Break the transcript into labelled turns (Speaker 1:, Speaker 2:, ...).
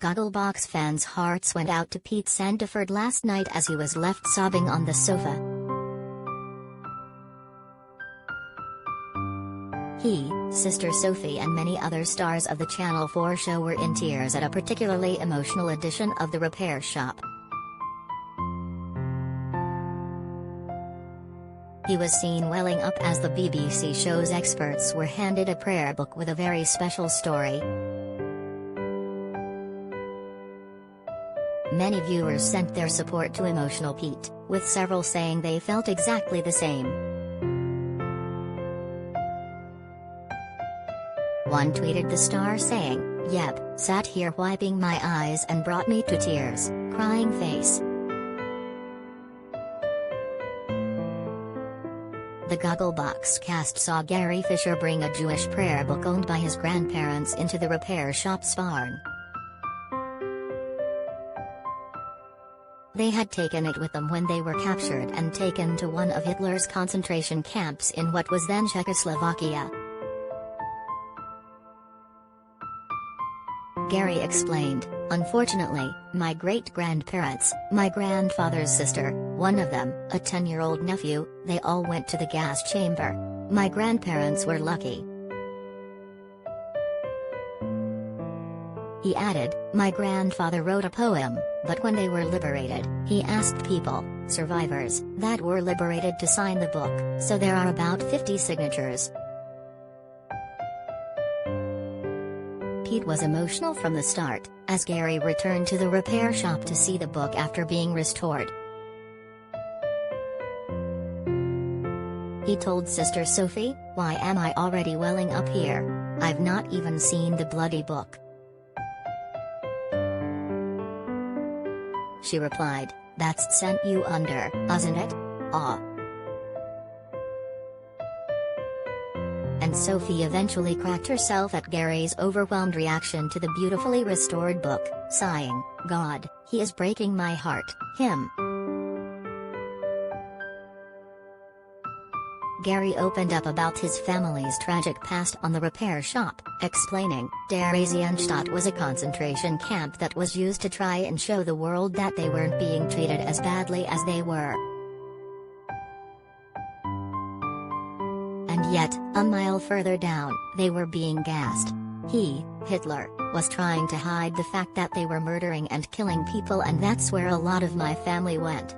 Speaker 1: Gogglebox fans' hearts went out to Pete Sandiford last night as he was left sobbing on the sofa. He, sister Sophie and many other stars of the Channel 4 show were in tears at a particularly emotional edition of The Repair Shop. He was seen welling up as the BBC show's experts were handed a prayer book with a very special story. Many viewers sent their support to emotional Pete, with several saying they felt exactly the same. One tweeted the star saying, "Yep, sat here wiping my eyes and brought me to tears, crying face." The Gogglebox cast saw Gary Fisher bring a Jewish prayer book owned by his grandparents into the Repair Shop's barn. They had taken it with them when they were captured and taken to one of Hitler's concentration camps in what was then Czechoslovakia. Gary explained, "Unfortunately, my great-grandparents, my grandfather's sister, one of them, a 10-year-old nephew, they all went to the gas chamber. My grandparents were lucky." He added, "My grandfather wrote a poem, but when they were liberated, he asked people, survivors, that were liberated to sign the book, so there are about 50 signatures." Pete was emotional from the start, as Gary returned to the Repair Shop to see the book after being restored. He told sister Sophie, "Why am I already welling up here? I've not even seen the bloody book." She replied, "That's sent you under, isn't it? Aw." And Sophie eventually cracked herself at Gary's overwhelmed reaction to the beautifully restored book, sighing, "God, he is breaking my heart, him." Gary opened up about his family's tragic past on the Repair Shop, explaining, "Theresienstadt was a concentration camp that was used to try and show the world that they weren't being treated as badly as they were. And yet, a mile further down, they were being gassed. He, Hitler, was trying to hide the fact that they were murdering and killing people, and that's where a lot of my family went."